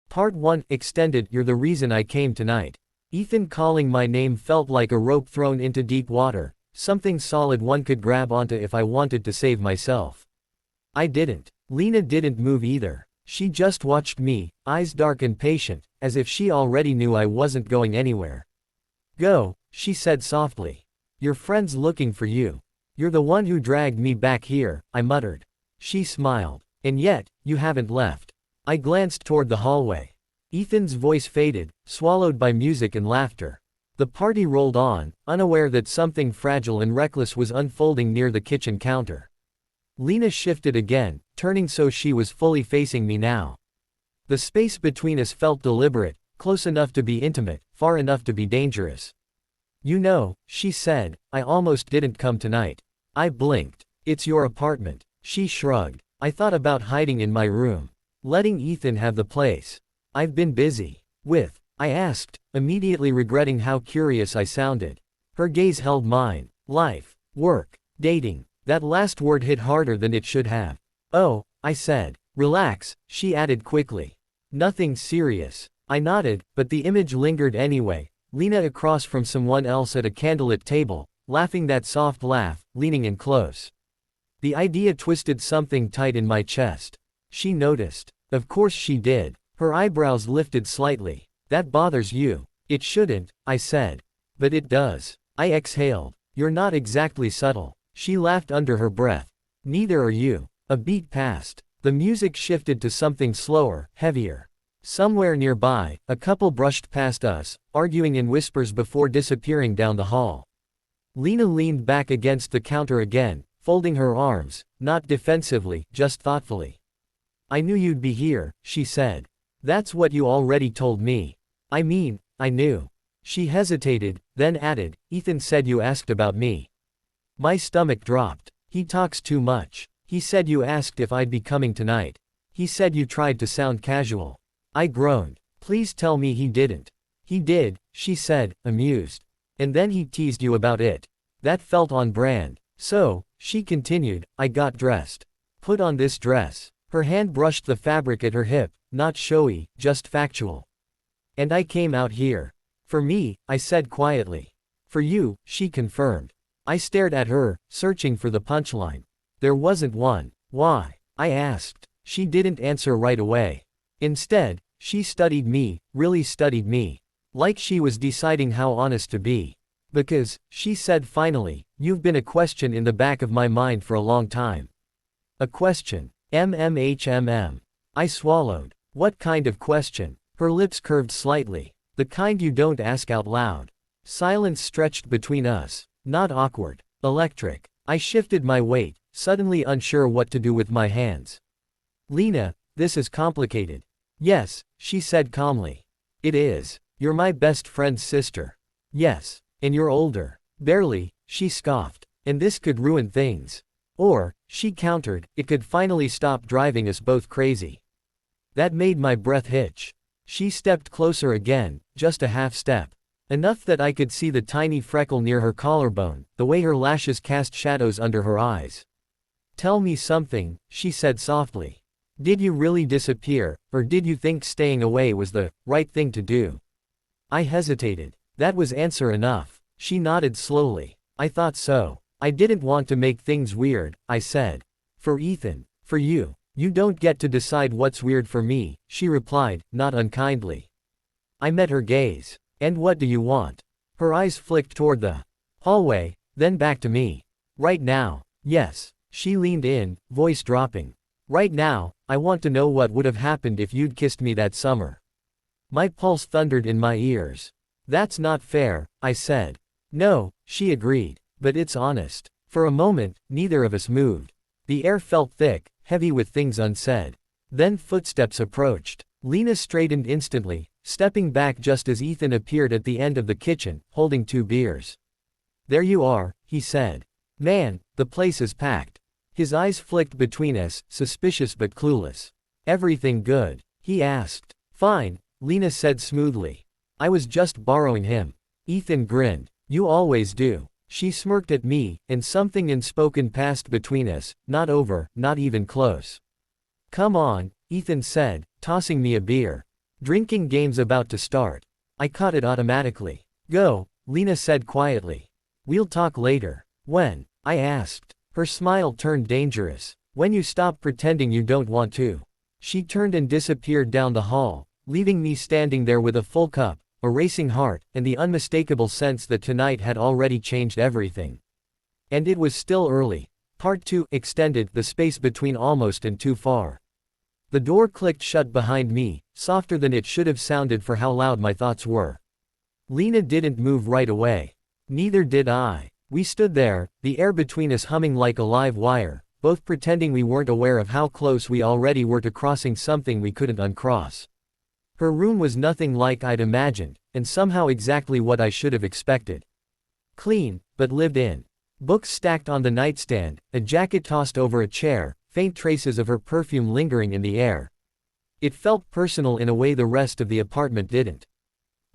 Part 1 Extended. You're the reason I came tonight. Ethan calling my name felt like a rope thrown into deep water, something solid one could grab onto if I wanted to save myself. I didn't. Lena didn't move either. She just watched me, eyes dark and patient, as if she already knew I wasn't going anywhere. Go, she said softly. Your friend's looking for you. You're the one who dragged me back here, I muttered. She smiled. And yet, you haven't left. I glanced toward the hallway. Ethan's voice faded, swallowed by music and laughter. The party rolled on, unaware that something fragile and reckless was unfolding near the kitchen counter. Lena shifted again, turning so she was fully facing me now. The space between us felt deliberate, close enough to be intimate, far enough to be dangerous. You know, she said, I almost didn't come tonight. I blinked. It's your apartment. She shrugged. I thought about hiding in my room. Letting Ethan have the place. I've been busy. With? I asked, immediately regretting how curious I sounded. Her gaze held mine. Life. Work. Dating. That last word hit harder than it should have. Oh, I said. Relax, she added quickly. Nothing serious. I nodded, but the image lingered anyway. Lena across from someone else at a candlelit table, laughing that soft laugh, leaning in close. The idea twisted something tight in my chest. She noticed. Of course she did. Her eyebrows lifted slightly. That bothers you. It shouldn't, I said. But it does. I exhaled. You're not exactly subtle. She laughed under her breath. Neither are you. A beat passed. The music shifted to something slower, heavier. Somewhere nearby, a couple brushed past us, arguing in whispers before disappearing down the hall. Lena leaned back against the counter again, folding her arms, not defensively, just thoughtfully. I knew you'd be here, she said. That's what you already told me. I mean, I knew. She hesitated, then added, Ethan said you asked about me. My stomach dropped. He talks too much. He said you asked if I'd be coming tonight. He said you tried to sound casual. I groaned. Please tell me he didn't. He did, she said, amused. And then he teased you about it. That felt on brand. So, she continued, I got dressed. Put on this dress. Her hand brushed the fabric at her hip, not showy, just factual. And I came out here. For me, I said quietly. For you, she confirmed. I stared at her, searching for the punchline. There wasn't one. Why? I asked. She didn't answer right away. Instead, she studied me, really studied me. Like she was deciding how honest to be. Because, she said finally, you've been a question in the back of my mind for a long time. A question. MMHMM. I swallowed. What kind of question? Her lips curved slightly. The kind you don't ask out loud. Silence stretched between us. Not awkward. Electric. I shifted my weight, suddenly unsure what to do with my hands. Lena, this is complicated. Yes, she said calmly. It is. You're my best friend's sister. Yes. And you're older. Barely, she scoffed. And this could ruin things. Or, she countered, it could finally stop driving us both crazy. That made my breath hitch. She stepped closer again, just a half step. Enough that I could see the tiny freckle near her collarbone, the way her lashes cast shadows under her eyes. Tell me something, she said softly. Did you really disappear, or did you think staying away was the right thing to do? I hesitated. That was answer enough. She nodded slowly. I thought so. I didn't want to make things weird, I said. For Ethan. For you. You don't get to decide what's weird for me, she replied, not unkindly. I met her gaze. And what do you want? Her eyes flicked toward the hallway, then back to me. Right now. Yes. She leaned in, voice dropping. Right now, I want to know what would have happened if you'd kissed me that summer. My pulse thundered in my ears. That's not fair, I said. No, she agreed. But it's honest. For a moment, neither of us moved. The air felt thick, heavy with things unsaid. Then footsteps approached. Lena straightened instantly, stepping back just as Ethan appeared at the end of the kitchen, holding 2 beers. There you are, he said. Man, the place is packed. His eyes flicked between us, suspicious but clueless. Everything good? He asked. Fine, Lena said smoothly. I was just borrowing him. Ethan grinned. You always do. She smirked at me, and something unspoken passed between us, not over, not even close. Come on, Ethan said, tossing me a beer. Drinking game's about to start. I caught it automatically. Go, Lena said quietly. We'll talk later. When? I asked. Her smile turned dangerous. When you stop pretending you don't want to. She turned and disappeared down the hall, leaving me standing there with a full cup, a racing heart, and the unmistakable sense that tonight had already changed everything. And it was still early. Part 2 extended, the space between almost and too far. The door clicked shut behind me, softer than it should have sounded for how loud my thoughts were. Lena didn't move right away. Neither did I. We stood there, the air between us humming like a live wire, both pretending we weren't aware of how close we already were to crossing something we couldn't uncross. Her room was nothing like I'd imagined, and somehow exactly what I should have expected. Clean, but lived in. Books stacked on the nightstand, a jacket tossed over a chair, faint traces of her perfume lingering in the air. It felt personal in a way the rest of the apartment didn't.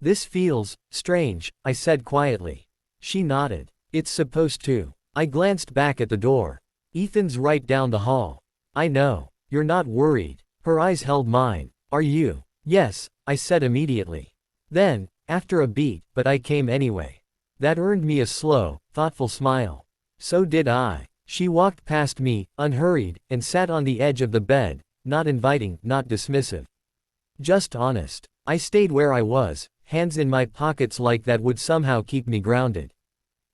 This feels strange, I said quietly. She nodded. It's supposed to. I glanced back at the door. Ethan's right down the hall. I know. You're not worried. Her eyes held mine. Are you? Yes, I said immediately. Then, after a beat, but I came anyway. That earned me a slow, thoughtful smile. So did I. She walked past me, unhurried, and sat on the edge of the bed, not inviting, not dismissive. Just honest. I stayed where I was, hands in my pockets like that would somehow keep me grounded.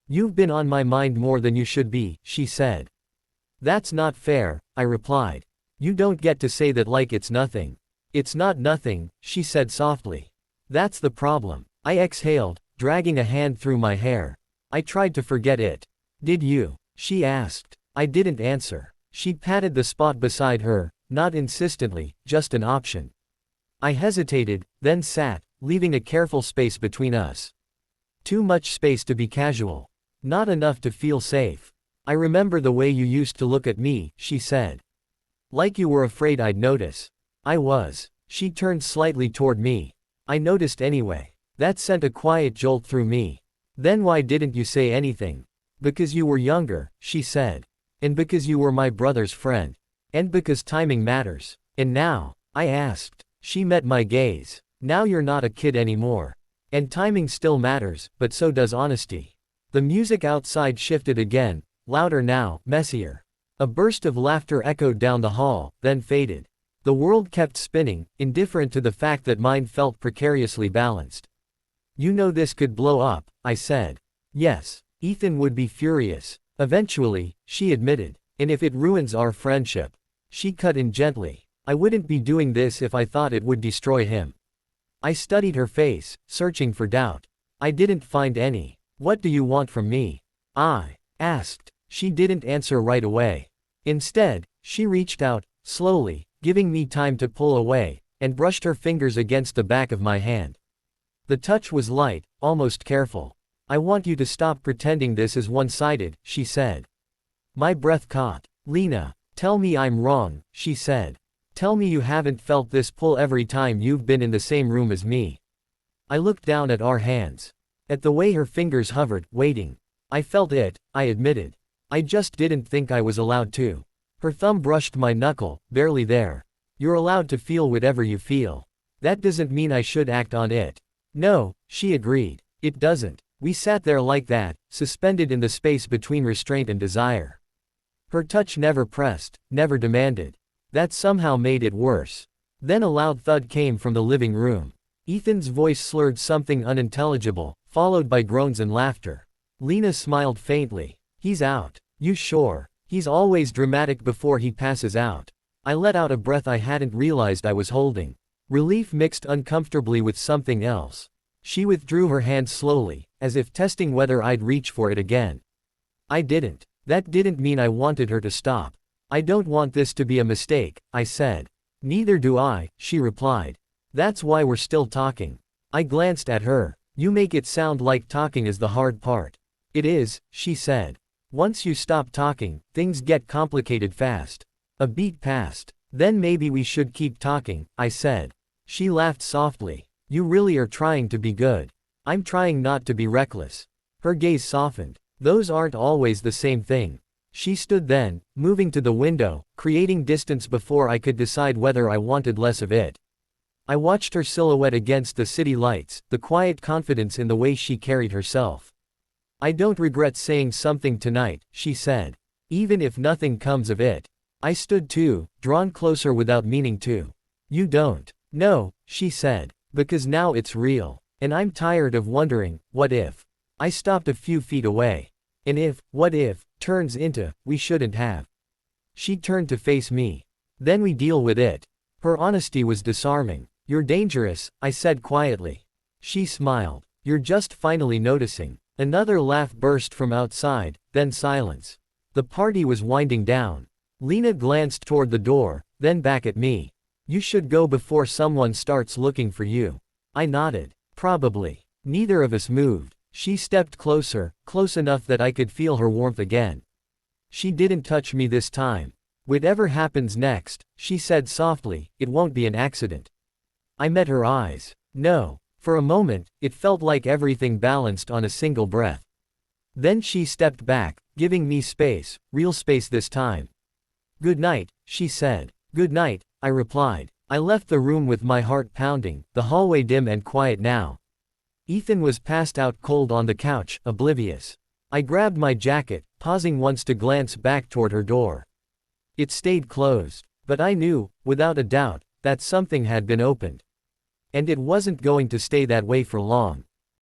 You've been on my mind more than you should be, she said. That's not fair, I replied. You don't get to say that like it's nothing. It's not nothing, she said softly. That's the problem. I exhaled, dragging a hand through my hair. I tried to forget it. Did you? She asked. I didn't answer. She patted the spot beside her, not insistently, just an option. I hesitated, then sat, leaving a careful space between us. Too much space to be casual. Not enough to feel safe. I remember the way you used to look at me, she said. Like you were afraid I'd notice. I was. She turned slightly toward me. I noticed anyway. That sent a quiet jolt through me. Then why didn't you say anything? Because you were younger, she said. And because you were my brother's friend. And because timing matters. And now? I asked. She met my gaze. Now you're not a kid anymore. And timing still matters, but so does honesty. The music outside shifted again, louder now, messier. A burst of laughter echoed down the hall, then faded. The world kept spinning, indifferent to the fact that mine felt precariously balanced. You know this could blow up, I said. Yes. Ethan would be furious. Eventually, she admitted. And if it ruins our friendship. She cut in gently. I wouldn't be doing this if I thought it would destroy him. I studied her face, searching for doubt. I didn't find any. What do you want from me? I asked. She didn't answer right away. Instead, she reached out, slowly, giving me time to pull away, and brushed her fingers against the back of my hand. The touch was light, almost careful. I want you to stop pretending this is one-sided, she said. My breath caught. Lena, tell me I'm wrong, she said. Tell me you haven't felt this pull every time you've been in the same room as me. I looked down at our hands. At the way her fingers hovered, waiting. I felt it, I admitted. I just didn't think I was allowed to. Her thumb brushed my knuckle, barely there. You're allowed to feel whatever you feel. That doesn't mean I should act on it. No, she agreed. It doesn't. We sat there like that, suspended in the space between restraint and desire. Her touch never pressed, never demanded. That somehow made it worse. Then a loud thud came from the living room. Ethan's voice slurred something unintelligible, followed by groans and laughter. Lena smiled faintly. He's out. You sure? He's always dramatic before he passes out. I let out a breath I hadn't realized I was holding. Relief mixed uncomfortably with something else. She withdrew her hand slowly, as if testing whether I'd reach for it again. I didn't. That didn't mean I wanted her to stop. I don't want this to be a mistake, I said. Neither do I, she replied. That's why we're still talking. I glanced at her. You make it sound like talking is the hard part. It is, she said. Once you stop talking, things get complicated fast. A beat passed. Then maybe we should keep talking, I said. She laughed softly. You really are trying to be good. I'm trying not to be reckless. Her gaze softened. Those aren't always the same thing. She stood then, moving to the window, creating distance before I could decide whether I wanted less of it. I watched her silhouette against the city lights, the quiet confidence in the way she carried herself. I don't regret saying something tonight, she said. Even if nothing comes of it. I stood too, drawn closer without meaning to. You don't. No, she said. Because now it's real. And I'm tired of wondering, what if? I stopped a few feet away. And if, what if, turns into, we shouldn't have. She turned to face me. Then we deal with it. Her honesty was disarming. You're dangerous, I said quietly. She smiled. You're just finally noticing. Another laugh burst from outside, then silence. The party was winding down. Lena glanced toward the door, then back at me. You should go before someone starts looking for you. I nodded. Probably. Neither of us moved. She stepped closer, close enough that I could feel her warmth again. She didn't touch me this time. Whatever happens next, she said softly, it won't be an accident. I met her eyes. No. For a moment, it felt like everything balanced on a single breath. Then she stepped back, giving me space, real space this time. Good night, she said. Good night, I replied. I left the room with my heart pounding, the hallway dim and quiet now. Ethan was passed out cold on the couch, oblivious. I grabbed my jacket, pausing once to glance back toward her door. It stayed closed, but I knew, without a doubt, that something had been opened. And it wasn't going to stay that way for long.